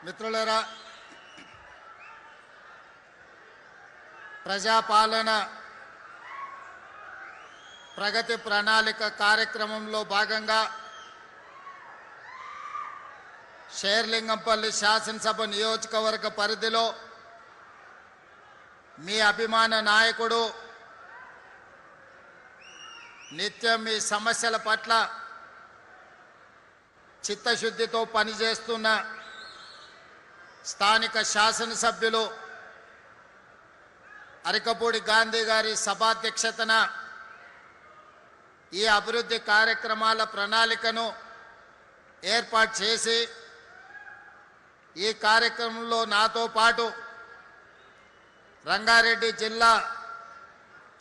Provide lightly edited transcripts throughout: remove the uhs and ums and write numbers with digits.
మిత్రులారా, ప్రజాపాలన ప్రగతి ప్రణాళిక కార్యక్రమంలో భాగంగా షేర్లింగంపల్లి శాసనసభ నియోజకవర్గ పరిధిలో మీ అభిమాన నాయకుడు నిత్యం మీ సమస్యల పట్ల చిత్తశుద్ధితో పనిచేస్తున్న స్థానిక శాసనసభ్యులు అరికపూడి గాంధీ గారి సభాధ్యక్షతన ఈ అభివృద్ధి కార్యక్రమాల ప్రణాళికను ఏర్పాటు చేసి ఈ కార్యక్రమంలో నాతో పాటు రంగారెడ్డి జిల్లా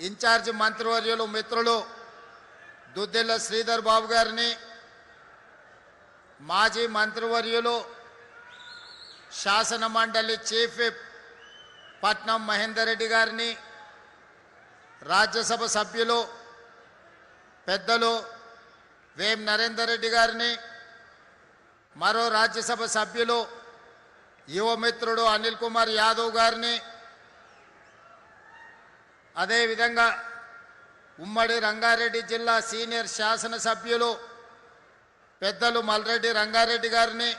ఇన్ఛార్జి మంత్రివర్యులు మిత్రులు దుద్దిల్ల శ్రీధర్ బాబు గారిని, మాజీ మంత్రివర్యులు శాసన మండలి చీఫ్ విప్ పట్నం మహేందర్ రెడ్డి గారిని, రాజ్యసభ సభ్యులు పెద్దలు వేం నరేందర్ రెడ్డి గారిని, మరో రాజ్యసభ సభ్యులు యువమిత్రుడు అనిల్ కుమార్ యాదవ్ గారిని, అదేవిధంగా ఉమ్మడి రంగారెడ్డి జిల్లా సీనియర్ శాసనసభ్యులు పెద్దలు మల్రెడ్డి రంగారెడ్డి గారిని,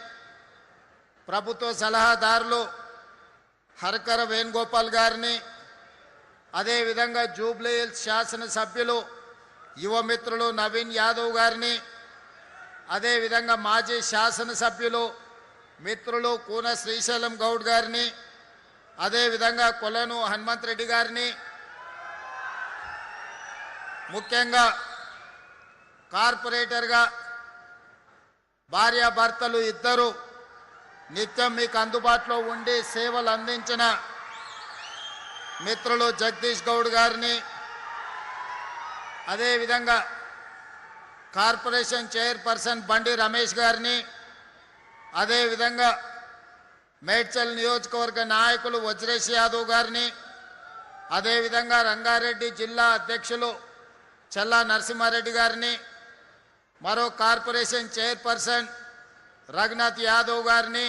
ప్రభుత్వ సలహాదారులు హరకర వేణుగోపాల్ గారిని, అదేవిధంగా జూబ్లీ హిల్స్ శాసనసభ్యులు యువమిత్రులు నవీన్ యాదవ్ గారిని, అదేవిధంగా మాజీ శాసనసభ్యులు మిత్రులు కూన శ్రీశైలం గౌడ్ గారిని, అదేవిధంగా కొలను హనుమంత్ రెడ్డి గారిని, ముఖ్యంగా కార్పొరేటర్గా భార్యాభర్తలు ఇద్దరు నిత్యం మీకు అందుబాటులో ఉండి సేవలు అందించిన మిత్రులు జగదీష్ గౌడ్ గారిని, అదేవిధంగా కార్పొరేషన్ చైర్పర్సన్ బండి రమేష్ గారిని, అదేవిధంగా మేడ్చల్ నియోజకవర్గ నాయకులు వజ్రేష్ యాదవ్ గారిని, అదేవిధంగా రంగారెడ్డి జిల్లా అధ్యక్షులు చల్లా నరసింహారెడ్డి గారిని, మరో కార్పొరేషన్ చైర్పర్సన్ రఘునాథ్ యాదవ్ గారిని,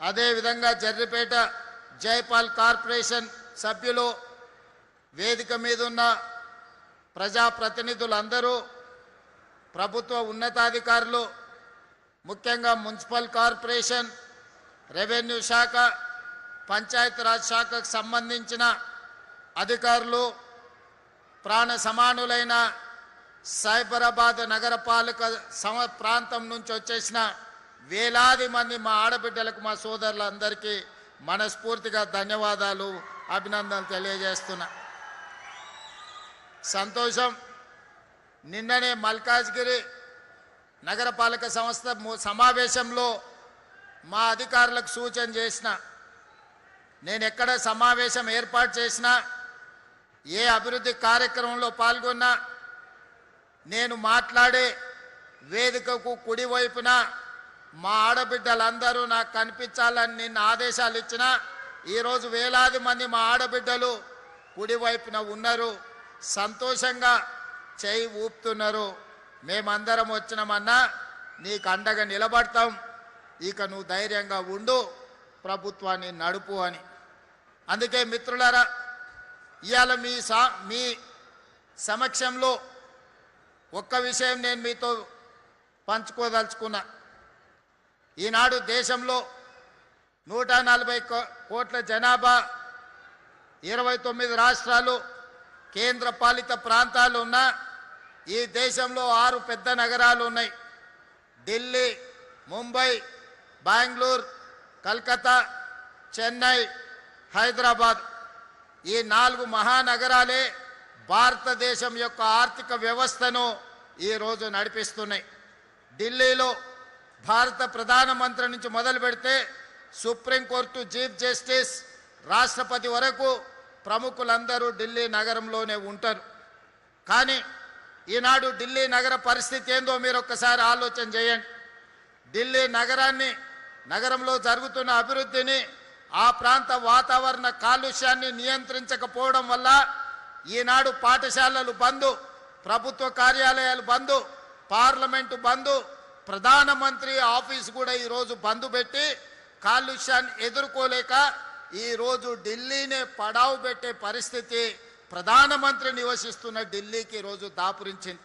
అదేవిధంగా జర్రిపేట జైపాల్ కార్పొరేషన్ సభ్యులు, వేదిక మీద ఉన్న ప్రజాప్రతినిధులందరూ, ప్రభుత్వ ఉన్నతాధికారులు, ముఖ్యంగా మున్సిపల్ కార్పొరేషన్, రెవెన్యూ శాఖ, పంచాయతీరాజ్ శాఖకు సంబంధించిన అధికారులు, ప్రాణ సమానులైన సైబరాబాద్ నగరపాలక ప్రాంతం నుంచి వచ్చేసిన వేలాది మంది మా ఆడబిడ్డలకు, మా సోదరులందరికీ మనస్ఫూర్తిగా ధన్యవాదాలు, అభినందనలు తెలియజేస్తున్నా. సంతోషం. నిన్ననే మల్కాజ్గిరి నగరపాలక సంస్థ సమావేశంలో మా అధికారులకు సూచన చేసిన, నేను ఎక్కడ సమావేశం ఏర్పాటు చేసినా, ఏ అభివృద్ధి కార్యక్రమంలో పాల్గొన్నా, నేను మాట్లాడే వేదికకు కుడివైపున మా ఆడబిడ్డలందరూ నాకు కనిపించాలని నిన్న ఆదేశాలు ఇచ్చిన, ఈరోజు వేలాది మంది మా ఆడబిడ్డలు కుడివైపున ఉన్నారు, సంతోషంగా చేయి ఊపుతున్నారు. మేమందరం వచ్చినామన్నా నీకు అండగా నిలబడతాం, ఇక నువ్వు ధైర్యంగా ఉండు, ప్రభుత్వాన్ని నడుపు అని. అందుకే మిత్రులారా, ఇవాళ మీ సమక్షంలో ఒక్క విషయం నేను మీతో పంచుకోదలుచుకున్నా. ఈనాడు దేశంలో 140 కోట్ల జనాభా, 29 రాష్ట్రాలు, కేంద్ర పాలిత ప్రాంతాలు ఉన్న ఈ దేశంలో 6 పెద్ద నగరాలు ఉన్నాయి. ఢిల్లీ, ముంబై, బెంగళూరు, కలకత్తా, చెన్నై, హైదరాబాద్. ఈ 4 మహానగరాలే భారతదేశం యొక్క ఆర్థిక వ్యవస్థను ఈరోజు నడిపిస్తున్నాయి. ఢిల్లీలో భారత ప్రధానమంత్రి నుంచి మొదలు పెడితే సుప్రీంకోర్టు చీఫ్ జస్టిస్, రాష్ట్రపతి వరకు ప్రముఖులందరూ ఢిల్లీ నగరంలోనే ఉంటారు. కానీ ఈనాడు ఢిల్లీ నగర పరిస్థితి ఏందో మీరు ఒక్కసారి ఆలోచన చేయండి. ఢిల్లీ నగరంలో జరుగుతున్న అభివృద్ధిని, ఆ ప్రాంత వాతావరణ కాలుష్యాన్ని నియంత్రించకపోవడం వల్ల ఈనాడు పాఠశాలలు బంద్, ప్రభుత్వ కార్యాలయాలు బంద్, పార్లమెంటు బంద్, ప్రధానమంత్రి ఆఫీస్ కూడా ఈరోజు బంద్ పెట్టి కాలుష్యాన్ని ఎదుర్కోలేక ఈరోజు ఢిల్లీనే పడావు పెట్టే పరిస్థితి ప్రధానమంత్రి నివసిస్తున్న ఢిల్లీకి ఈరోజు దాపురించింది.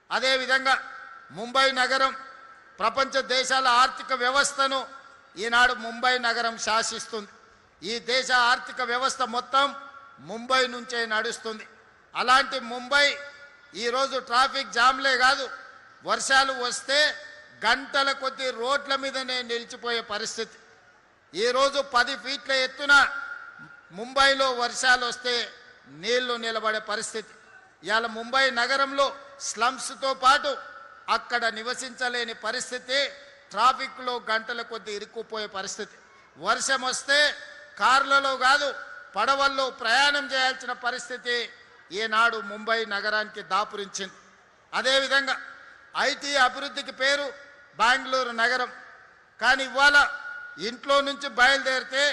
అదేవిధంగా ముంబై నగరం ప్రపంచ దేశాల ఆర్థిక వ్యవస్థను ఈనాడు ముంబై నగరం శాసిస్తుంది. ఈ దేశ ఆర్థిక వ్యవస్థ మొత్తం ముంబై నుంచే నడుస్తుంది. అలాంటి ముంబై ఈరోజు ట్రాఫిక్ జామ్లే కాదు, వర్షాలు వస్తే గంటల కొద్ది రోడ్ల మీదనే నిలిచిపోయే పరిస్థితి. ఈరోజు 10 ఫీట్ల ఎత్తున ముంబైలో వర్షాలు వస్తే నీళ్లు నిలబడే పరిస్థితి. ఇవాళ ముంబై నగరంలో స్లమ్స్తో పాటు అక్కడ నివసించలేని పరిస్థితి, ట్రాఫిక్లో గంటల కొద్ది ఇరుక్కుపోయే పరిస్థితి. వర్షం వస్తే కార్లలో కాదు పడవల్లో ప్రయాణం చేయాల్సిన పరిస్థితి ఈనాడు ముంబై నగరానికి దాపురించింది. అదేవిధంగా ఐటీ అభివృద్ధికి పేరు బెంగళూరు నగరం. కానీ ఇవాళ ఇంట్లో నుంచి బయలుదేరితే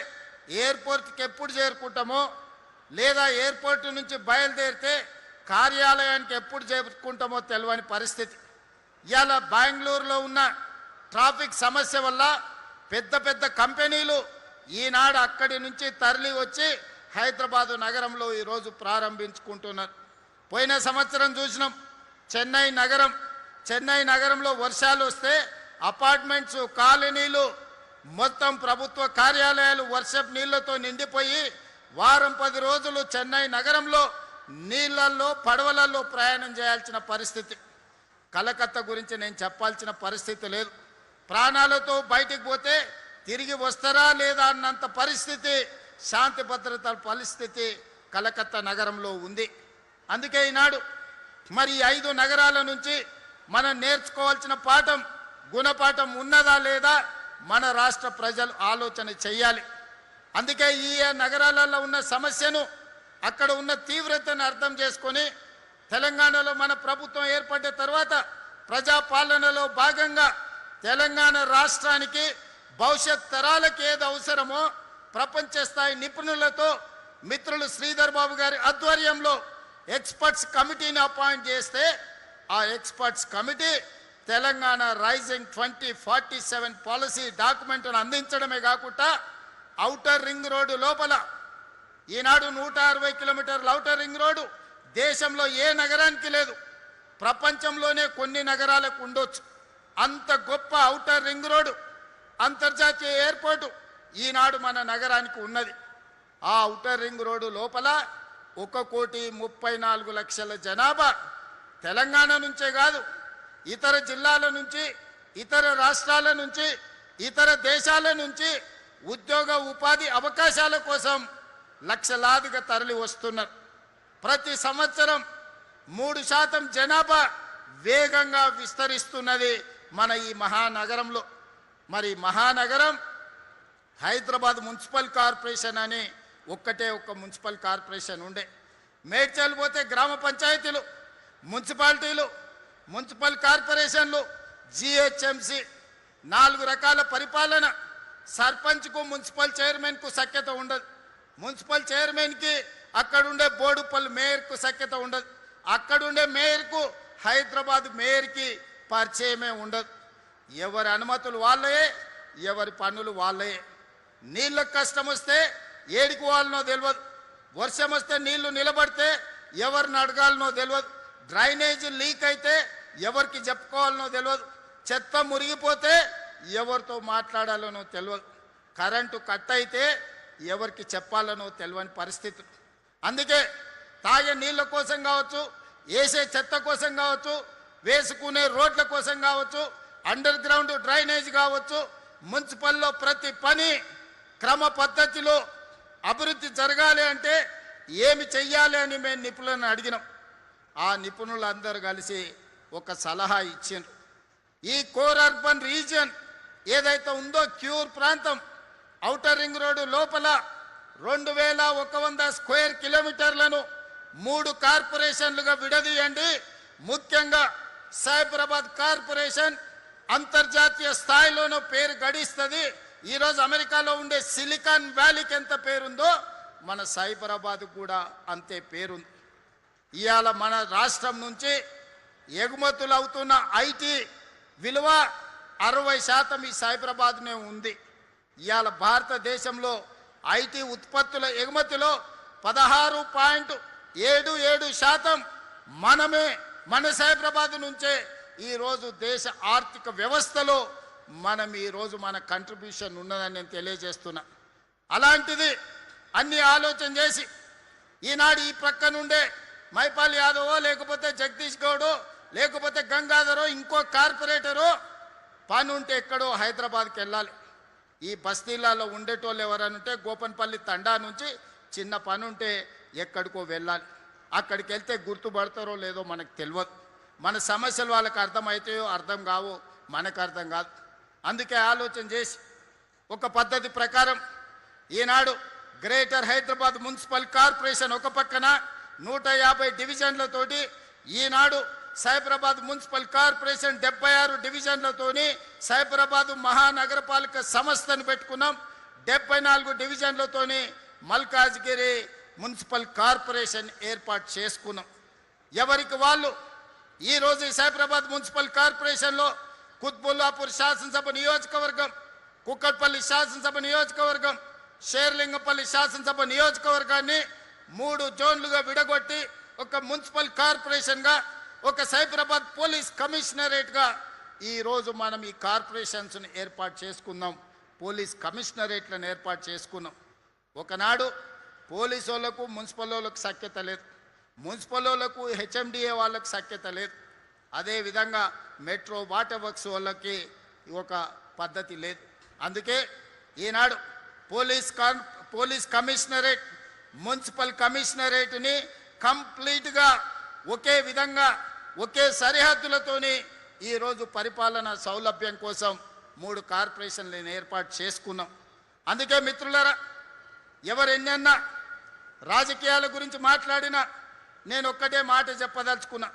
ఎయిర్పోర్ట్కి ఎప్పుడు చేరుకుంటామో, లేదా ఎయిర్పోర్ట్ నుంచి బయలుదేరితే కార్యాలయానికి ఎప్పుడు చేరుకుంటామో తెలియని పరిస్థితి. ఇవాళ బెంగళూరులో ఉన్న ట్రాఫిక్ సమస్య వల్ల పెద్ద పెద్ద కంపెనీలు ఈనాడు అక్కడి నుంచి తరలి వచ్చి హైదరాబాదు నగరంలో ఈరోజు ప్రారంభించుకుంటున్నారు. పోయిన సంవత్సరం చూసినాం చెన్నై నగరంలో వర్షాలు వస్తే అపార్ట్మెంట్స్, కాలనీలు, మొత్తం ప్రభుత్వ కార్యాలయాలు వర్షపు నీళ్లతో నిండిపోయి వారం 10 రోజులు చెన్నై నగరంలో నీళ్లలో పడవలలో ప్రయాణం చేయాల్సిన పరిస్థితి. కలకత్తా గురించి నేను చెప్పాల్సిన పరిస్థితి లేదు. ప్రాణాలతో బయటికి పోతే తిరిగి వస్తారా లేదా అన్నంత పరిస్థితి, శాంతి భద్రతల పరిస్థితి కలకత్తా నగరంలో ఉంది. అందుకే ఈనాడు మరి 5 నగరాల నుంచి మనం నేర్చుకోవాల్సిన పాఠం, గుణపాఠం ఉన్నదా లేదా మన రాష్ట్ర ప్రజలు ఆలోచన చెయ్యాలి. అందుకే ఈ నగరాలలో ఉన్న సమస్యను, అక్కడ ఉన్న తీవ్రతను అర్థం చేసుకొని తెలంగాణలో మన ప్రభుత్వం ఏర్పడిన తర్వాత ప్రజాపాలనలో భాగంగా తెలంగాణ రాష్ట్రానికి భవిష్యత్ తరాలకు ఏది అవసరమో ప్రపంచ స్థాయి నిపుణులతో మిత్రులు శ్రీధర్ బాబు గారి ఆధ్వర్యంలో ఎక్స్పర్ట్స్ కమిటీని అపాయింట్ చేస్తే ఆ experts committee Telangana rising 2047 policy డాక్యుమెంట్ను అందించడమే కాకుండా ఔటర్ రింగ్ రోడ్డు లోపల ఈనాడు 160 కిలోమీటర్ల ఔటర్ రింగ్ రోడ్డు దేశంలో ఏ నగరానికి లేదు, ప్రపంచంలోనే కొన్ని నగరాలకు ఉండొచ్చు. అంత గొప్ప ఔటర్ రింగ్ రోడ్డు, అంతర్జాతీయ ఎయిర్పోర్టు ఈనాడు మన నగరానికి ఉన్నది. ఆ ఔటర్ రింగ్ రోడ్డు లోపల 1,34,00,000 జనాభా తెలంగాణ నుంచే కాదు, ఇతర జిల్లాల నుంచి, ఇతర రాష్ట్రాల నుంచి, ఇతర దేశాల నుంచి ఉద్యోగ ఉపాధి అవకాశాల కోసం లక్షలాదిగా తరలి వస్తున్నారు. ప్రతి సంవత్సరం 3% జనాభా వేగంగా విస్తరిస్తున్నది మన ఈ మహానగరంలో. మరి మహానగరం హైదరాబాద్ మున్సిపల్ కార్పొరేషన్ అని ఒక్క మున్సిపల్ కార్పొరేషన్ ఉండే. మేడ్చల్ పోతే గ్రామ పంచాయతీలు, మున్సిపాలిటీలు, మున్సిపల్ కార్పొరేషన్లు, జిహెచ్ఎంసి, 4 రకాల పరిపాలన. సర్పంచ్కు మున్సిపల్ చైర్మన్కు సఖ్యత ఉండదు. మున్సిపల్ చైర్మన్కి అక్కడుండే బోడుపల్లి మేయర్కు సఖ్యత ఉండదు. అక్కడుండే మేయర్కు హైదరాబాద్ మేయర్కి పరిచయమే ఉండదు. ఎవరి అనుమతులు వాళ్ళయే, ఎవరి పన్నులు వాళ్ళయే. నీళ్ళకు కష్టం వస్తే ఏడికి వాళ్ళనో తెలియదు. వర్షం వస్తే నీళ్లు నిలబడితే ఎవరిని అడగాలనో తెలియదు. డ్రైనేజీ లీక్ అయితే ఎవరికి చెప్పుకోవాలనో తెలియదు. చెత్త మురిగిపోతే ఎవరితో మాట్లాడాలనో తెలియదు. కరెంటు కట్ అయితే ఎవరికి చెప్పాలనో తెలియని పరిస్థితి. అందుకే తాగే నీళ్ళ కోసం కావచ్చు, వేసే చెత్త కోసం కావచ్చు, వేసుకునే రోడ్ల కోసం కావచ్చు, అండర్ గ్రౌండ్ డ్రైనేజ్ కావచ్చు, మున్సిపల్లో ప్రతి పని క్రమ పద్ధతిలో అభివృద్ధి జరగాలి అంటే ఏమి చెయ్యాలి అని మేము నిపుణులను అడిగినాం. ఆ నిపుణులందరూ కలిసి ఒక సలహా ఇచ్చిండ్రు. ఈ కోర్ అర్బన్ రీజియన్ ఏదైతే ఉందో క్యూర్ ప్రాంతం, ఔటర్ రింగ్ రోడ్డు లోపల 2100 స్క్వేర్ కిలోమీటర్లను 3 కార్పొరేషన్లుగా విడదీయండి. ముఖ్యంగా సైబరాబాద్ కార్పొరేషన్ అంతర్జాతీయ స్థాయిలోనూ పేరు గడిస్తుంది. ఈరోజు అమెరికాలో ఉండే సిలికాన్ వ్యాలీకి ఎంత పేరుందో మన సైబరాబాద్ కూడా అంతే పేరుంది. ఇవాళ మన రాష్ట్రం నుంచి ఎగుమతులు అవుతున్న ఐటీ విలువ 60% ఈ సైబరాబాద్నే ఉంది. ఇవాళ భారతదేశంలో ఐటీ ఉత్పత్తుల ఎగుమతిలో 16.77% మనమే మన సైబరాబాద్ నుంచే ఈరోజు దేశ ఆర్థిక వ్యవస్థలో మనం ఈరోజు మన కంట్రిబ్యూషన్ ఉన్నదని నేను తెలియజేస్తున్నా. అలాంటిది అన్ని ఆలోచన చేసి ఈనాడు ఈ ప్రక్క నుండే మైపాల్ యాదవో లేకపోతే జగదీష్ గౌడో లేకపోతే గంగాధరో ఇంకో కార్పొరేటరో పని ఉంటే ఎక్కడో హైదరాబాద్కి వెళ్ళాలి. ఈ బస్తీలలో ఉండేటోళ్ళు ఎవరనుంటే గోపన్పల్లి తండా నుంచి చిన్న పని ఉంటే ఎక్కడికో వెళ్ళాలి. అక్కడికి వెళ్తే గుర్తుపడతారో లేదో మనకు తెలియదు. మన సమస్యలు వాళ్ళకి అర్థమవుతాయో అర్థం కావో మనకు అర్థం కాదు. అందుకే ఆలోచన చేసి ఒక పద్ధతి ప్రకారం ఈనాడు గ్రేటర్ హైదరాబాద్ మున్సిపల్ కార్పొరేషన్ ఒక పక్కన 150 డివిజన్లతోటి ఈనాడు సైబరాబాద్ మున్సిపల్ కార్పొరేషన్ 76 డివిజన్లతోని సైబరాబాద్ మహానగరపాలిక సంస్థను పెట్టుకున్నాం. 74 డివిజన్లతోని మల్కాజ్గిరి మున్సిపల్ కార్పొరేషన్ ఏర్పాటు చేసుకున్నాం. ఎవరికి వాళ్ళు ఈరోజు ఈ సైబరాబాద్ మున్సిపల్ కార్పొరేషన్లో కుత్బుల్లాపూర్ శాసనసభ నియోజకవర్గం, కుక్కట్పల్లి శాసనసభ నియోజకవర్గం, షేర్లింగపల్లి శాసనసభ నియోజకవర్గాన్ని 3 జోన్లుగా విడగొట్టి ఒక మున్సిపల్ కార్పొరేషన్గా ఒక సైబరాబాద్ పోలీస్ కమిషనరేట్గా ఈరోజు మనం ఈ కార్పొరేషన్స్ని ఏర్పాటు చేసుకున్నాం. పోలీస్ కమిషనరేట్లను ఏర్పాటు చేసుకున్నాం. ఒకనాడు పోలీసు వాళ్ళకు మున్సిపల్ వాళ్ళకు సఖ్యత లేదు, మున్సిపల్ వాళ్ళకు హెచ్ఎండిఏ వాళ్ళకు సఖ్యత లేదు, అదేవిధంగా మెట్రో వాటర్ వర్క్స్ వాళ్ళకి ఒక పద్ధతి లేదు. అందుకే ఈనాడు పోలీస్ కమిషనరేట్ మున్సిపల్ కమిషనరేట్ని కంప్లీట్గా ఒకే విధంగా ఒకే సరిహద్దులతోని ఈరోజు పరిపాలన సౌలభ్యం కోసం 3 కార్పొరేషన్లను ఏర్పాటు చేసుకున్నాం. అందుకే మిత్రులారా, ఎవరెన్నన్నా రాజకీయాల గురించి మాట్లాడినా నేను ఒక్కటే మాట చెప్పదలుచుకున్నా.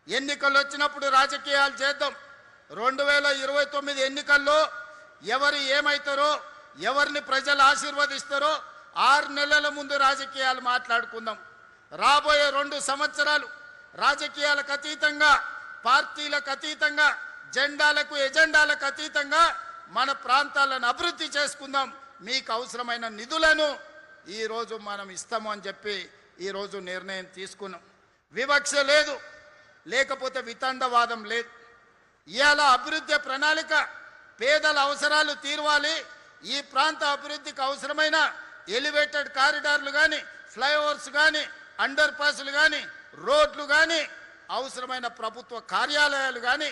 ఎన్నికలు వచ్చినప్పుడు రాజకీయాలు చేద్దాం. 2029 ఎన్నికల్లో ఎవరు ఏమవుతారో, ఎవరిని ప్రజలు ఆశీర్వదిస్తారో 6 నెలల ముందు రాజకీయాలు మాట్లాడుకుందాం. రాబోయే 2 సంవత్సరాలు రాజకీయాలకు అతీతంగా, పార్టీలకు అతీతంగా, జెండాలకు ఎజెండాలకు అతీతంగా మన ప్రాంతాలను అభివృద్ధి చేసుకుందాం. మీకు అవసరమైన నిధులను ఈరోజు మనం ఇస్తాము అని చెప్పి ఈరోజు నిర్ణయం తీసుకున్నాం. వివక్ష లేదు, లేకపోతే వితండవాదం లేదు. ఇవాళ అభివృద్ధి ప్రణాళిక పేదల అవసరాలు తీర్వాలి. ఈ ప్రాంత అభివృద్ధికి అవసరమైన ఎలివేటెడ్ కారిడార్లు కానీ, ఫ్లైఓవర్స్ కానీ, అండర్ పాస్లు కానీ, రోడ్లు కానీ, అవసరమైన ప్రభుత్వ కార్యాలయాలు కానీ,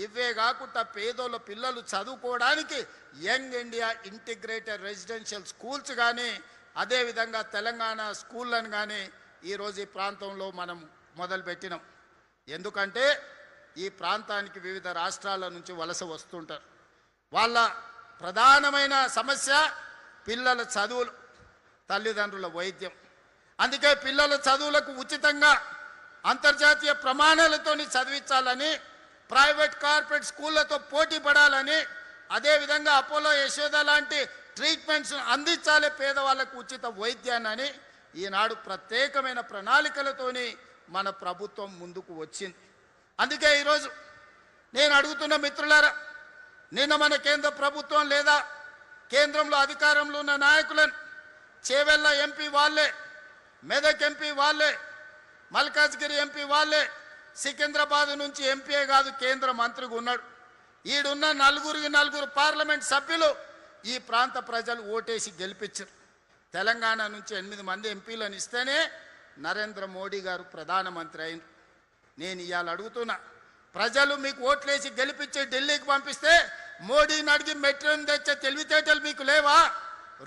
ఇవే కాకుండా పేదోళ్ళ పిల్లలు చదువుకోవడానికి young India integrated residential schools కానీ, అదేవిధంగా తెలంగాణ స్కూళ్ళను కానీ ఈరోజు ఈ ప్రాంతంలో మనం మొదలుపెట్టినాం. ఎందుకంటే ఈ ప్రాంతానికి వివిధ రాష్ట్రాల నుంచి వలస వస్తుంటారు. వాళ్ళ ప్రధానమైన సమస్య పిల్లల చదువులు, తల్లిదండ్రుల వైద్యం. అందుకే పిల్లల చదువులకు ఉచితంగా అంతర్జాతీయ ప్రమాణాలతోని చదివించాలని, ప్రైవేట్ కార్పొరేట్ స్కూళ్ళతో పోటీ పడాలని, అదేవిధంగా అపోలో యశోద లాంటి ట్రీట్మెంట్స్ అందించాలి పేదవాళ్ళకు ఉచిత వైద్యాన్ని ఈనాడు ప్రత్యేకమైన ప్రణాళికలతోని మన ప్రభుత్వం ముందుకు వచ్చింది. అందుకే ఈరోజు నేను అడుగుతున్న మిత్రులారా, నిన్న మన కేంద్ర ప్రభుత్వం లేదా కేంద్రంలో అధికారంలో ఉన్న నాయకులను చేవెళ్ళ ఎంపీ వాళ్ళే, మెదక్ ఎంపీ వాళ్ళే, మల్కాజ్గిరి ఎంపీ వాళ్ళే, సికింద్రాబాద్ నుంచి ఎంపీఏ కాదు కేంద్ర మంత్రిగా ఉన్నాడు. ఈడున్న 4 పార్లమెంట్ సభ్యులు ఈ ప్రాంత ప్రజలు ఓటేసి గెలిపించారు. తెలంగాణ నుంచి 8 మంది ఎంపీలను ఇస్తేనే నరేంద్ర మోడీ గారు ప్రధానమంత్రి అయింది. నేను ఇవాళ అడుగుతున్నా, ప్రజలు మీకు ఓట్లేసి గెలిపించి ఢిల్లీకి పంపిస్తే మోడీని అడిగి మెట్రోని తెచ్చే తెలివితేటలు మీకు లేవా?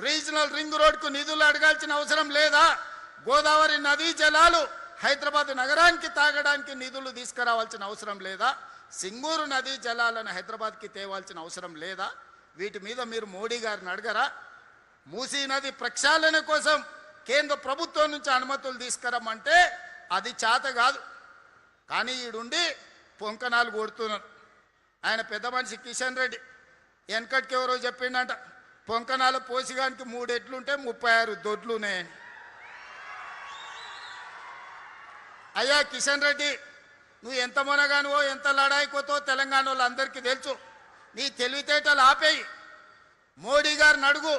రీజనల్ రింగ్ రోడ్కు నిధులు అడగాల్సిన అవసరం లేదా? గోదావరి నదీ జలాలు హైదరాబాద్ నగరానికి తాగడానికి నిధులు తీసుకురావాల్సిన అవసరం లేదా? సింగూరు నదీ జలాలను హైదరాబాద్కి తేవాల్సిన అవసరం లేదా? వీటి మీద మీరు మోడీ గారిని అడగరా? మూసీ నది ప్రక్షాళన కోసం కేంద్ర ప్రభుత్వం నుంచి అనుమతులు తీసుకురమ్మంటే అది చేత కాదు. కానీ ఈడుండి పొంకనాలు కొడుతున్నారు. ఆయన పెద్ద మనిషి కిషన్ రెడ్డి వెనకటికి ఎవరో చెప్పిండట, పొంకనాల పోసిగానికి 3 ఎడ్లుంటే 36 దొడ్లున్నాయని. అయ్యా కిషన్ రెడ్డి, నువ్వు ఎంత మొనగానువో ఎంత లడాయికోతో తెలంగాణ వాళ్ళందరికీ తెలుసు. నీ తెలివితేటలు ఆపేయి. మోడీ గారిని అడుగు.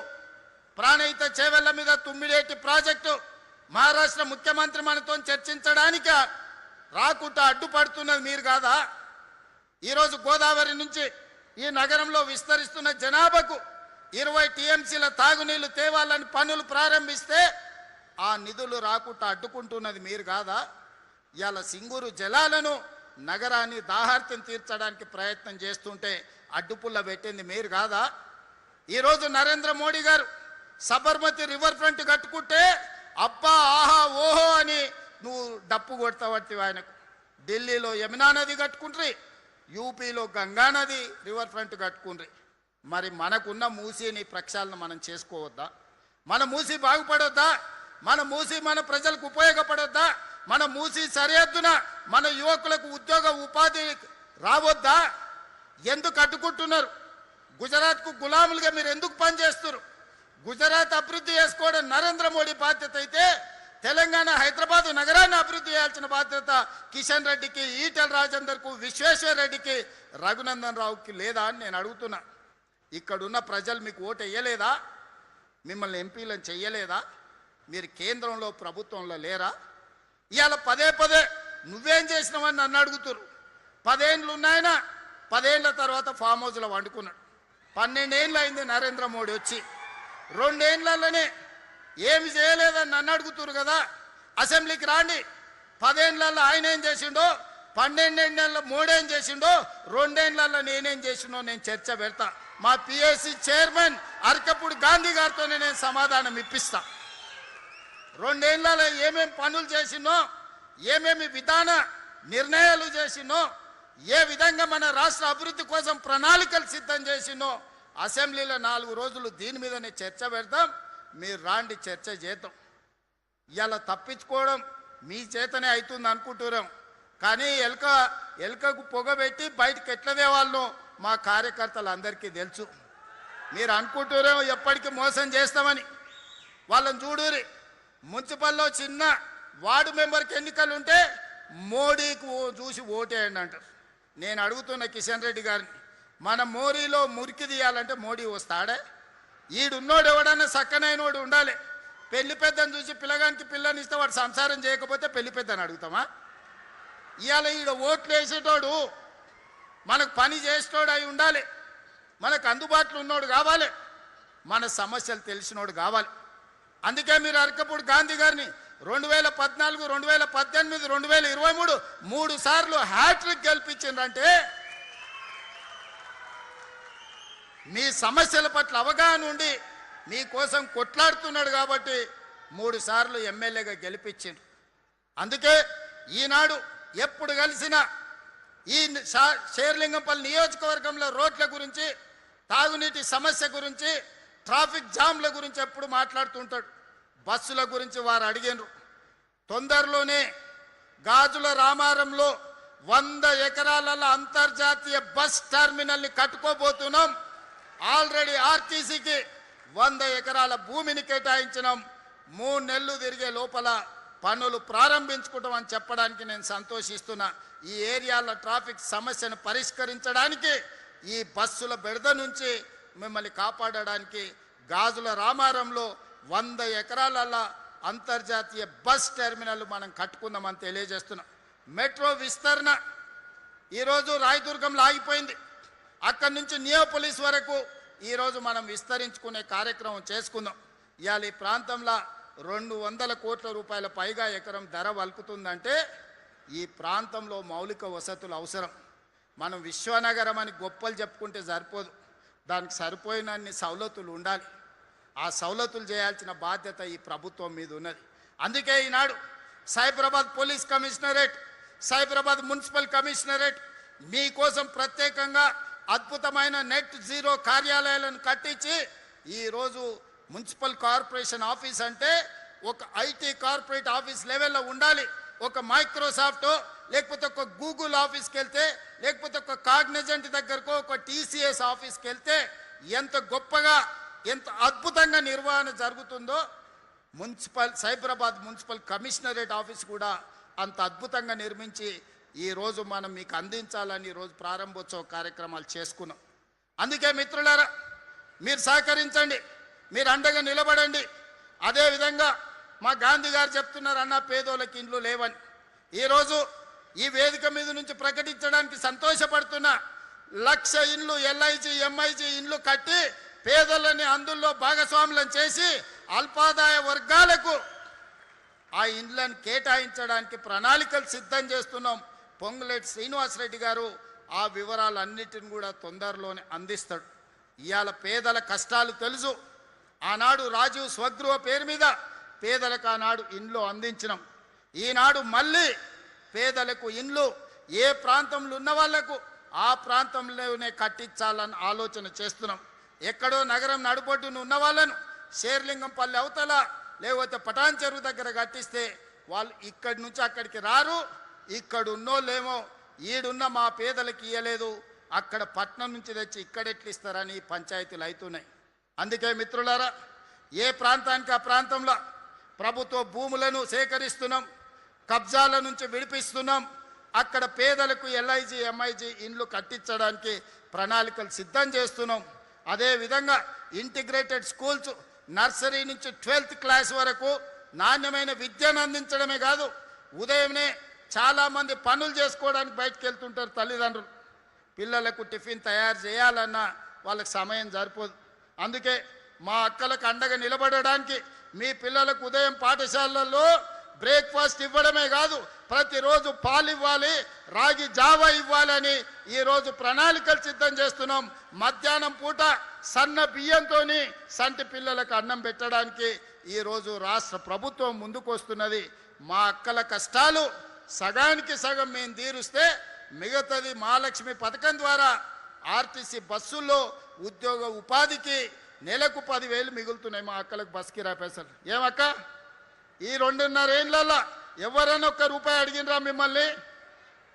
ప్రాణహిత చేవెళ్ల మీద తుమ్మిడేటి ప్రాజెక్టు మహారాష్ట్ర ముఖ్యమంత్రి మనతో చర్చించడానికి రాకుండా అడ్డుపడుతున్నది మీరు కాదా? ఈరోజు గోదావరి నుంచి ఈ నగరంలో విస్తరిస్తున్న జనాభాకు 20 టీఎంసీల తాగునీళ్లు తేవాలని పనులు ప్రారంభిస్తే ఆ నిధులు రాకుండా అడ్డుకుంటున్నది మీరు కాదా? ఇవాళ సింగూరు జలాలను నగరాన్ని దాహార్తం తీర్చడానికి ప్రయత్నం చేస్తుంటే అడ్డుపుల్ల పెట్టింది మీరు కాదా? ఈరోజు నరేంద్ర మోడీ గారు సబర్మతి రివర్ ఫ్రంట్ కట్టుకుంటే అబ్బా ఆహా ఓహో అని నువ్వు డప్పు కొడతావట్టి ఆయనకు. ఢిల్లీలో యమునా నది కట్టుకుంట్రి, యూపీలో గంగా నది రివర్ ఫ్రంట్ కట్టుకుండ్రి. మరి మనకున్న మూసీని ప్రక్షాళన మనం చేసుకోవద్దా? మన మూసీ బాగుపడొద్దా? మన మూసీ మన ప్రజలకు ఉపయోగపడొద్దా? మన మూసీ సరిహద్దున మన యువకులకు ఉద్యోగ ఉపాధి రావద్దా? ఎందుకు అడ్డుకుంటున్నారు? గుజరాత్కు గులాములుగా మీరు ఎందుకు పనిచేస్తున్నారు? గుజరాత్ అభివృద్ధి చేసుకోవడం నరేంద్ర మోడీ బాధ్యత అయితే తెలంగాణ హైదరాబాద్ నగరాన్ని అభివృద్ధి చేయాల్సిన బాధ్యత కిషన్ రెడ్డికి, ఈటెల రాజేందర్కు, విశ్వేశ్వర రెడ్డికి, రఘునందన్ రావుకి లేదా అని నేను అడుగుతున్నా. ఇక్కడున్న ప్రజలు మీకు ఓటు వేయలేదా? మిమ్మల్ని ఎంపీలను చెయ్యలేదా? మీరు కేంద్రంలో ప్రభుత్వంలో లేరా? ఇవాళ పదే పదే నువ్వేం చేసినావని నన్ను అడుగుతున్నారు. 10 ఏళ్ళు ఉన్నాయన, 10 ఏళ్ళ తర్వాత ఫామ్ హౌస్లో వండుకున్నాడు. 12 ఏళ్ళు అయింది నరేంద్ర మోడీ వచ్చి. 2 ఏళ్లలోనే ఏమి చేయలేదని నన్ను అడుగుతున్నారు కదా. అసెంబ్లీకి రాండి. 10 ఏళ్లలో ఆయన ఏం చేసిండో, 12 ఏళ్ళలో మోడీ ఏం చేసిండో, 2 ఏళ్లలో నేనేం చేసిండో నేను చర్చ పెడతా. మా పిఎస్సి చైర్మన్ అరకపూడి గాంధీ గారితోనే నేను సమాధానం ఇప్పిస్తా. 2 ఏళ్లలో ఏమేమి పనులు చేసినో, ఏమేమి విధాన నిర్ణయాలు చేసినో, ఏ విధంగా మన రాష్ట్ర అభివృద్ధి కోసం ప్రణాళికలు సిద్ధం చేసినో అసెంబ్లీలో 4 రోజులు దీని మీదనే చర్చ పెడతాం. మీరు రాండి, చర్చ చేద్దాం. ఇలా తప్పించుకోవడం మీ చేతనే అవుతుంది అనుకుంటున్నాం. కానీ ఎలుకకు పొగబెట్టి బయటకు ఎట్లా తేవాళ్ళనో మా కార్యకర్తలందరికీ తెలుసు. మీరు అనుకుంటున్నాం ఎప్పటికీ మోసం చేస్తామని. వాళ్ళని చూడురి, మున్సిపల్లో చిన్న వార్డు మెంబర్కి ఎన్నికలు ఉంటే మోడీకి చూసి ఓటేయండి అంటారు. నేను అడుగుతున్న కిషన్ రెడ్డి గారిని, మన మోరీలో మురికి తీయాలంటే మోడీ వస్తాడే? ఈడున్నోడు ఎవడన్నా సక్కనైనోడు ఉండాలి. పెళ్లి పెద్దని చూసి పిల్లగానికి పిల్లని ఇస్తే వాడు సంసారం చేయకపోతే పెళ్లి పెద్దని అడుగుతామా? ఇవాళ ఈడ ఓట్లు వేసేటోడు మనకు పని చేసేటోడు అయి ఉండాలి. మనకు అందుబాటులో ఉన్నోడు కావాలి. మన సమస్యలు తెలిసినోడు కావాలి. అందుకే మీరు అరకపూడి గాంధీ గారిని 2014, 2018, 2023 3 సార్లు హ్యాట్రిక్ గెలిపించిందంటే మీ సమస్యల పట్ల అవగాహన ఉండి మీకోసం కొట్లాడుతున్నాడు కాబట్టి 3 సార్లు ఎమ్మెల్యేగా గెలిపించిండు. అందుకే ఈనాడు ఎప్పుడు కలిసినా ఈ శేర్లింగంపల్లి నియోజకవర్గంలో రోడ్ల గురించి, తాగునీటి సమస్య గురించి, ట్రాఫిక్ జామ్ల గురించి ఎప్పుడు మాట్లాడుతుంటాడు. బస్సుల గురించి వారు అడిగినారు. తొందరలోనే గాజుల రామారంలో 100 ఎకరాల అంతర్జాతీయ బస్ టెర్మినల్ని కట్టుకోబోతున్నాం. ఆల్రెడీ ఆర్టీసీకి 100 ఎకరాల భూమిని కేటాయించినాం. 3 నెలలు తిరిగే లోపల పనులు ప్రారంభించుకుంటాం అని చెప్పడానికి నేను సంతోషిస్తున్నా. ఈ ఏరియాల ట్రాఫిక్ సమస్యను పరిష్కరించడానికి, ఈ బస్సుల బెడద నుంచి మిమ్మల్ని కాపాడడానికి గాజుల రామారంలో 100 ఎకరాల అంతర్జాతీయ బస్ టెర్మినల్ మనం కట్టుకుందామని తెలియజేస్తున్నాం. మెట్రో విస్తరణ ఈరోజు రాయదుర్గంలో ఆగిపోయింది. అక్కడి నుంచి నియోపోలిస్ వరకు ఈరోజు మనం విస్తరించుకునే కార్యక్రమం చేసుకుందాం. ఇవాళ ఈ ప్రాంతంలో 200 కోట్ల రూపాయల పైగా ఎకరం ధర వలుకుతుందంటే ఈ ప్రాంతంలో మౌలిక వసతులు అవసరం. మనం విశ్వనగరం అని గొప్పలు చెప్పుకుంటే సరిపోదు, దానికి సరిపోయినన్ని సౌలతులు ఉండాలి. ఆ సౌలతులు చేయాల్సిన బాధ్యత ఈ ప్రభుత్వం మీద ఉన్నది. అందుకే ఈనాడు Cyberabad police commissionerate, Cyberabad municipal commissionerate మీకోసం ప్రత్యేకంగా అద్భుతమైన నెట్ జీరో కార్యాలయాలను కట్టించి ఈరోజు మున్సిపల్ కార్పొరేషన్ ఆఫీస్ అంటే ఒక ఐటీ కార్పొరేట్ ఆఫీస్ లెవెల్లో ఉండాలి. ఒక మైక్రోసాఫ్ట్ లేకపోతే ఒక గూగుల్ ఆఫీస్కి వెళ్తే, లేకపోతే ఒక కాగ్నిజెంట్ దగ్గరకో ఒక టీసీఎస్ ఆఫీస్కి వెళ్తే ఎంత గొప్పగా, ఎంత అద్భుతంగా నిర్వహణ జరుగుతుందో సైబరాబాద్ మున్సిపల్ కమిషనరేట్ ఆఫీస్ కూడా అంత అద్భుతంగా నిర్మించి ఈరోజు మనం మీకు అందించాలని ఈరోజు ప్రారంభోత్సవ కార్యక్రమాలు చేసుకున్నాం. అందుకే మిత్రులారా, మీరు సహకరించండి, మీరు అండగా నిలబడండి. అదేవిధంగా మా గాంధీ గారు చెప్తున్నారు, అన్న పేదోళ్ళకి ఇండ్లు లేవని. ఈరోజు ఈ వేదిక మీద నుంచి ప్రకటించడానికి సంతోషపడుతున్నా. 1,00,000 ఇండ్లు ఎల్ఐజీ ఎంఐజీ ఇండ్లు కట్టి పేదలని అందులో భాగస్వాములను చేసి అల్పాదాయ వర్గాలకు ఆ ఇండ్లను కేటాయించడానికి ప్రణాళికలు సిద్ధం చేస్తున్నాం. పొంగులేటి శ్రీనివాసరెడ్డి గారు ఆ వివరాలన్నిటిని కూడా తొందరలోనే అందిస్తాడు. ఇవాళ పేదల కష్టాలు తెలుసు. ఆనాడు రాజీవ్ స్వగృహ పేరు మీద పేదలకు ఆనాడు ఇండ్లు అందించినాం. ఈనాడు మళ్ళీ పేదలకు ఇండ్లు ఏ ప్రాంతంలో ఉన్న వాళ్లకు ఆ ప్రాంతంలోనే కట్టించాలని ఆలోచన చేస్తున్నాం. ఎక్కడో నగరం నడుపొట్టున ఉన్న వాళ్ళను శేర్లింగంపల్లి అవతల లేకపోతే పటాన్ చెరువు దగ్గర కట్టిస్తే వాళ్ళు ఇక్కడి నుంచి అక్కడికి రారు. ఇక్కడ ఉన్నోళ్ళేమో ఈడున్న మా పేదలకు ఇయ్యలేదు, అక్కడ పట్నం నుంచి తెచ్చి ఇక్కడెట్లు ఇస్తారని పంచాయతీలు అవుతున్నాయి. అందుకే మిత్రులారా, ఏ ప్రాంతానికి ఆ ప్రాంతంలో ప్రభుత్వ భూములను సేకరిస్తున్నాం, కబ్జాల నుంచి విడిపిస్తున్నాం. అక్కడ పేదలకు ఎల్ఐజీ ఎంఐజీ ఇండ్లు కట్టించడానికి ప్రణాళికలు సిద్ధం చేస్తున్నాం. అదేవిధంగా ఇంటిగ్రేటెడ్ స్కూల్స్ నర్సరీ నుంచి 12th క్లాస్ వరకు నాణ్యమైన విద్యను అందించడమే కాదు, ఉదయమే చాలామంది పనులు చేసుకోవడానికి బయటకు వెళ్తుంటారు తల్లిదండ్రులు. పిల్లలకు టిఫిన్ తయారు చేయాలన్నా వాళ్ళకి సమయం సరిపోదు. అందుకే మా అక్కలకు అండగా నిలబడడానికి మీ పిల్లలకు ఉదయం పాఠశాలల్లో బ్రేక్ఫాస్ట్ ఇవ్వడమే కాదు, ప్రతిరోజు పాలు ఇవ్వాలి, రాగి జావా ఇవ్వాలని ఈరోజు ప్రణాళికలు సిద్ధం చేస్తున్నాం. మధ్యాహ్నం పూట సన్న బియ్యంతో సంటి పిల్లలకు అన్నం పెట్టడానికి ఈరోజు రాష్ట్ర ప్రభుత్వం ముందుకు వస్తున్నది. మా అక్కల కష్టాలు సగానికి సగం మేము తీరుస్తే మిగతాది మహాలక్ష్మి పథకం ద్వారా ఆర్టీసీ బస్సుల్లో ఉద్యోగ ఉపాధికి నెలకు 10,000 మిగులుతున్నాయి మా అక్కలకు బస్ కిరాయి పైసలు. ఏమక్క, ఈ 2.5 ఏళ్ళల్లో ఎవరైనా ₹1 అడిగినరా మిమ్మల్ని?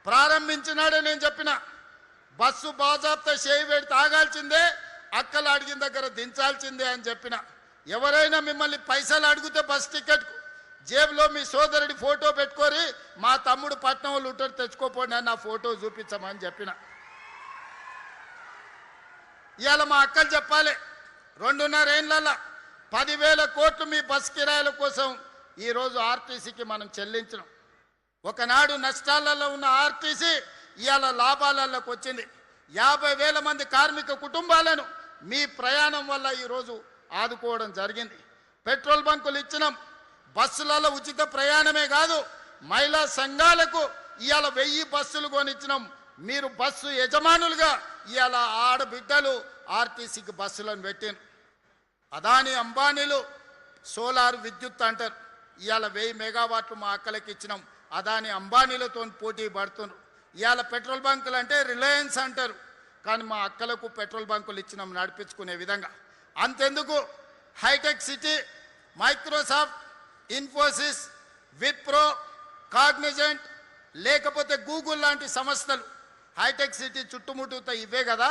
ప్రారంభించినాడే నేను చెప్పిన, బస్సు బాజాబ్తా చేయి పెట్టి తాగాల్సిందే, అక్కలు అడిగిన దగ్గర దించాల్సిందే అని చెప్పిన. ఎవరైనా మిమ్మల్ని పైసలు అడిగితే బస్ టికెట్ జేబులో మీ సోదరుడి ఫోటో పెట్టుకొని మా తమ్ముడు పట్నం వాళ్ళు ఉంటాడు తెచ్చుకోపోండి అని నా ఫోటో చూపించమని చెప్పిన. ఇవాళ మా అక్కలు చెప్పాలి, 2.5 ఏళ్ళల్లో 10,000 కోట్లు మీ బస్ కిరాయిల కోసం ఈరోజు ఆర్టీసీకి మనం చెల్లించినాం. ఒకనాడు నష్టాలలో ఉన్న ఆర్టీసీ ఇవాళ లాభాలలోకి వచ్చింది. 50,000 మంది కార్మిక కుటుంబాలను మీ ప్రయాణం వల్ల ఈరోజు ఆదుకోవడం జరిగింది. పెట్రోల్ బంకులు ఇచ్చినాం, బస్సులలో ఉచిత ప్రయాణమే కాదు, మహిళా సంఘాలకు ఇవాళ 1000 బస్సులు కొనిచ్చినాం. మీరు బస్సు యజమానులుగా ఇవాళ ఆడబిడ్డలు ఆర్టీసీకి బస్సులను పెట్టారు. అదాని అంబానీలు సోలార్ విద్యుత్ అంటారు, ఇవాళ 1000 మెగావాట్లు మా అక్కలకి ఇచ్చినాం. అదాని అంబానీలతో పోటీ పడుతున్నారు. ఇవాళ పెట్రోల్ బంకులు అంటే రిలయన్స్ అంటారు, కానీ మా అక్కలకు పెట్రోల్ బంకులు ఇచ్చినాం నడిపించుకునే విధంగా. అంతెందుకు, hitech city, Microsoft, Infosys, Wipro, Cognizant లేకపోతే గూగుల్ లాంటి సంస్థలు హైటెక్ సిటీ చుట్టుముట్టుతా ఇవే కదా.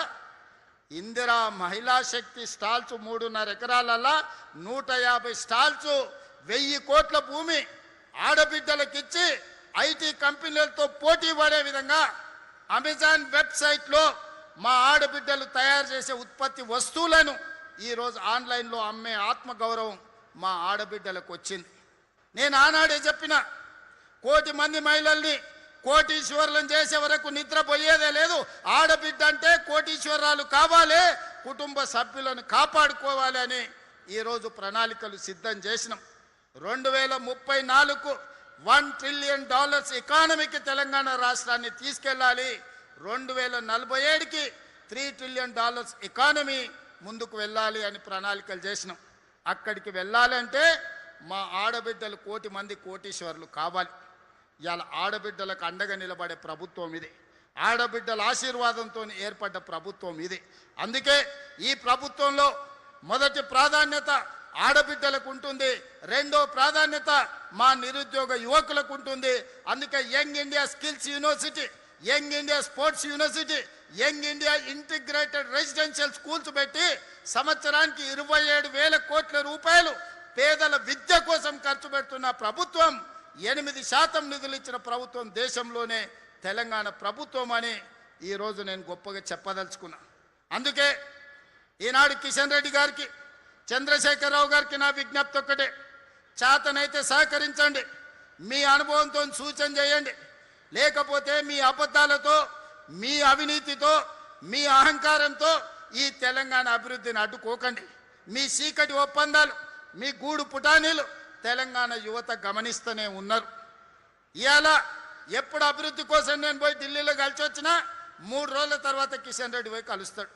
ఇందిరా మహిళా శక్తి స్టాల్స్ 3.5 ఎకరాలలో 150 స్టాల్స్ 1000 కోట్ల భూమి ఆడబిడ్డలకు ఇచ్చి ఐటీ కంపెనీలతో పోటీ పడే విధంగా అమెజాన్ వెబ్సైట్లో మా ఆడబిడ్డలు తయారు చేసే ఉత్పత్తి వస్తువులను ఈరోజు ఆన్లైన్లో అమ్మే ఆత్మగౌరవం మా ఆడబిడ్డలకు వచ్చింది. నేను ఆనాడే చెప్పిన, 1 కోటి మంది మహిళల్ని కోటీశ్వరులను చేసే వరకు నిద్రపోయేదే లేదు. ఆడబిడ్డ అంటే కోటీశ్వరాలు కావాలి, కుటుంబ సభ్యులను కాపాడుకోవాలి అని ఈరోజు ప్రణాళికలు సిద్ధం చేసినాం. 2034కు $1 ట్రిలియన్ ఎకానమీకి తెలంగాణ రాష్ట్రాన్ని తీసుకెళ్ళాలి. 2047కి $3 ట్రిలియన్ ఎకానమీ ముందుకు వెళ్ళాలి అని ప్రణాళికలు చేసినాం. అక్కడికి వెళ్ళాలంటే మా ఆడబిడ్డలు 1 కోటి మంది కోటీశ్వరులు కావాలి. ఇవాళ ఆడబిడ్డలకు అండగా నిలబడే ప్రభుత్వం ఇది, ఆడబిడ్డల ఆశీర్వాదంతో ఏర్పడ్డ ప్రభుత్వం ఇది. అందుకే ఈ ప్రభుత్వంలో మొదటి ప్రాధాన్యత ఆడబిడ్డలకు ఉంటుంది, రెండో ప్రాధాన్యత మా నిరుద్యోగ యువకులకు ఉంటుంది. అందుకే young India skills university, young India sports university, young India integrated residential schools పెట్టి సంవత్సరానికి 27,000 కోట్ల రూపాయలు పేదల విద్య కోసం ఖర్చు పెడుతున్న ప్రభుత్వం, 8% నిధులు ఇచ్చిన ప్రభుత్వం దేశంలోనే తెలంగాణ ప్రభుత్వం అని ఈరోజు నేను గొప్పగా చెప్పదలుచుకున్నా. అందుకే ఈనాడు కిషన్ రెడ్డి గారికి, చంద్రశేఖరరావు గారికి నా విజ్ఞప్తి ఒక్కటే, చేతనైతే సహకరించండి, మీ అనుభవంతో సూచన చేయండి. లేకపోతే మీ అబద్ధాలతో, మీ అవినీతితో, మీ అహంకారంతో ఈ తెలంగాణ అభివృద్ధిని అడ్డుకోకండి. మీ చీకటి ఒప్పందాలు, మీ గూడు పుటానీలు తెలంగాణ యువత గమనిస్తూనే ఉన్నారు. ఇవాళ ఎప్పుడు అభివృద్ధి కోసం నేను పోయి ఢిల్లీలో కలిసి వచ్చినా 3 రోజుల తర్వాత కిషన్ రెడ్డి పోయి కలుస్తాడు.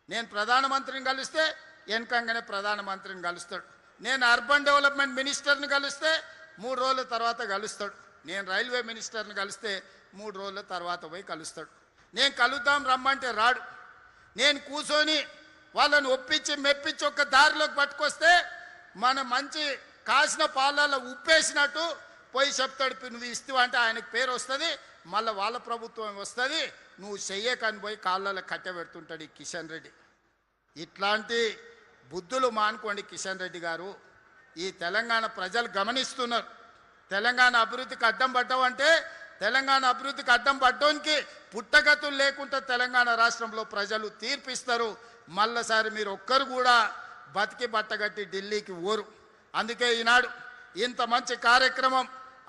నేను ప్రధానమంత్రిని కలిస్తే వెనకంగానే ప్రధానమంత్రిని కలుస్తాడు. నేను అర్బన్ డెవలప్మెంట్ మినిస్టర్ని కలిస్తే 3 రోజుల తర్వాత కలుస్తాడు. నేను రైల్వే మినిస్టర్ని కలిస్తే 3 రోజుల తర్వాత పోయి కలుస్తాడు. నేను కలుద్దాం రమ్మంటే రాడు. నేను కూర్చొని వాళ్ళని ఒప్పించి మెప్పించి ఒక దారిలోకి పట్టుకొస్తే మన మంచి కాసిన పాలలో ఉప్పేసినట్టు పోయి చెప్తాడు, నువ్వు ఇస్తావు అంటే ఆయనకు పేరు వస్తుంది, మళ్ళీ వాళ్ళ ప్రభుత్వం వస్తుంది, నువ్వు చెయ్యకని పోయి కాళ్ళలో కట్టబెడుతుంటాడు ఈ కిషన్ రెడ్డి. ఇట్లాంటి బుద్ధులు మానుకోండి కిషన్ రెడ్డి గారు. ఈ తెలంగాణ ప్రజలు గమనిస్తున్నారు. తెలంగాణ అభివృద్ధికి అడ్డం పడ్డావంటే, తెలంగాణ అభివృద్ధికి అడ్డం పడ్డానికి పుట్టగతులు లేకుండా తెలంగాణ రాష్ట్రంలో ప్రజలు తీర్పిస్తారు. మళ్ళీసారి మీరు ఒక్కరు కూడా బతికి బట్టగట్టి ఢిల్లీకి ఊరు. అందుకే ఈనాడు ఇంత మంచి కార్యక్రమం,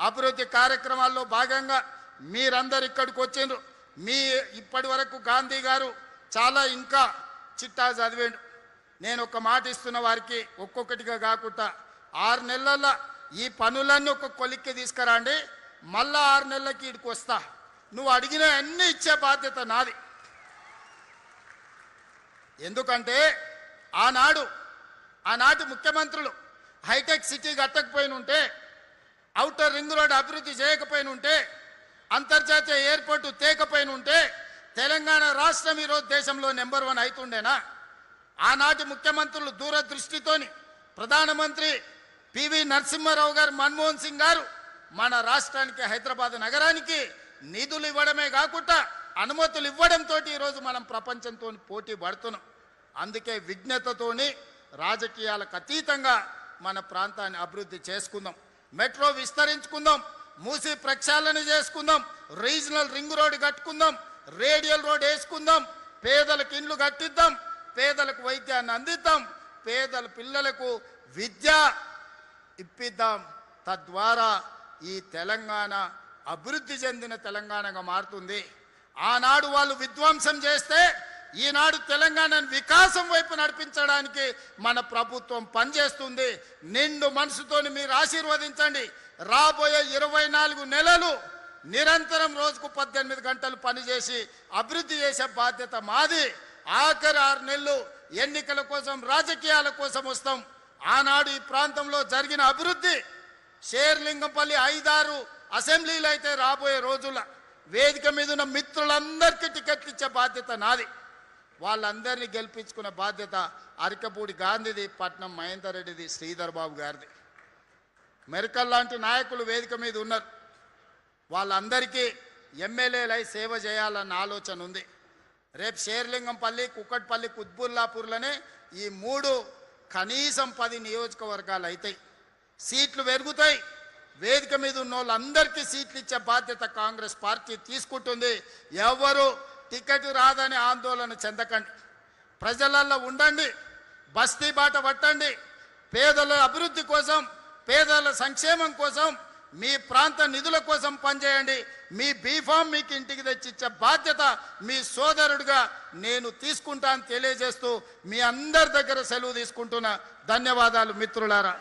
అభివృద్ధి కార్యక్రమాల్లో భాగంగా మీరందరు ఇక్కడికి వచ్చిండ్రు. మీ ఇప్పటి వరకు గాంధీ గారు చాలా ఇంకా చిట్టా చదివేండు. నేను ఒక మాట ఇస్తున్న వారికి, ఒక్కొక్కటిగా కాకుండా 6 నెలల ఈ పనులన్నీ ఒక కొలిక్కి తీసుకురాండి, మళ్ళా 6 నెలలకి ఇక్కడికి వస్తా, నువ్వు అడిగిన అన్నీ ఇచ్చే బాధ్యత నాది. ఎందుకంటే ఆనాటి ముఖ్యమంత్రులు హైటెక్ సిటీ కట్టకపోయిన ఉంటే, ఔటర్ రింగ్ రోడ్ అభివృద్ధి చేయకపోయిన ఉంటే, అంతర్జాతీయ ఎయిర్పోర్టు తేకపోయిన ఉంటే తెలంగాణ రాష్ట్రం ఈరోజు దేశంలో నెంబర్ 1 అవుతుండేనా? ఆనాటి ముఖ్యమంత్రులు దూరదృష్టితోని ప్రధానమంత్రి పివి నరసింహారావు గారు, మన్మోహన్ సింగ్ గారు మన రాష్ట్రానికి, హైదరాబాద్ నగరానికి నిధులు ఇవ్వడమే కాకుండా అనుమతులు ఇవ్వడంతో ఈరోజు మనం ప్రపంచంతో పోటీ పడుతున్నాం. అందుకే విజ్ఞతతోని రాజకీయాలకు అతీతంగా మన ప్రాంతాన్ని అభివృద్ధి చేసుకుందాం, మెట్రో విస్తరించుకుందాం, మూసి ప్రక్షాళన చేసుకుందాం, రీజనల్ రింగ్ రోడ్ కట్టుకుందాం, రేడియల్ రోడ్ వేసుకుందాం, పేదలకు ఇండ్లు కట్టిద్దాం, పేదలకు వైద్యాన్ని అందిద్దాం, పేదల పిల్లలకు విద్య ఇప్పిద్దాం. తద్వారా ఈ తెలంగాణ అభివృద్ధి చెందిన తెలంగాణగా మారుతుంది. ఆనాడు వాళ్ళు విధ్వంసం చేస్తే ఈనాడు తెలంగాణను వికాసం వైపు నడిపించడానికి మన ప్రభుత్వం పనిచేస్తుంది. నిండు మనసుతోని మీరు ఆశీర్వదించండి. రాబోయే 24 నెలలు నిరంతరం రోజుకు 18 గంటలు పనిచేసి అభివృద్ధి చేసే బాధ్యత మాది. ఆఖరి 6 నెలలు ఎన్నికల కోసం, రాజకీయాల కోసం వస్తాం. ఆనాడు ఈ ప్రాంతంలో జరిగిన అభివృద్ధి, షేర్లింగంపల్లి 5-6 అసెంబ్లీలు అయితే రాబోయే రోజుల వేదిక మీద ఉన్న మిత్రులందరికీ టికెట్లు ఇచ్చే బాధ్యత నాది. వాళ్ళందరినీ గెలిపించుకునే బాధ్యత అరికపూడి గాంధీది, పట్నం మహేందర్ రెడ్డిది, శ్రీధర్ బాబు గారిది. మెరికల్ లాంటి నాయకులు వేదిక మీద ఉన్నారు. వాళ్ళందరికీ ఎమ్మెల్యేలై సేవ చేయాలన్న ఆలోచన ఉంది. రేపు షేర్లింగంపల్లి, కుక్కట్పల్లి, కుత్బుల్లాపూర్లోనే ఈ 3 కనీసం 10 నియోజకవర్గాలు అవుతాయి. సీట్లు పెరుగుతాయి. వేదిక మీద ఉన్న వాళ్ళందరికీ సీట్లు ఇచ్చే బాధ్యత కాంగ్రెస్ పార్టీ తీసుకుంటుంది. ఎవరు టికెట్ రాదని ఆందోళన చెందకండి, ప్రజలలో ఉండండి, బస్తీ బాట పట్టండి. పేదల అభివృద్ధి కోసం, పేదల సంక్షేమం కోసం, మీ ప్రాంత నిధుల కోసం పనిచేయండి. మీ బీఫామ్ మీకు ఇంటికి తెచ్చిచ్చే బాధ్యత మీ సోదరుడిగా నేను తీసుకుంటాను తెలియజేస్తూ మీ అందరి దగ్గర సెలవు తీసుకుంటున్నా. ధన్యవాదాలు మిత్రులారా.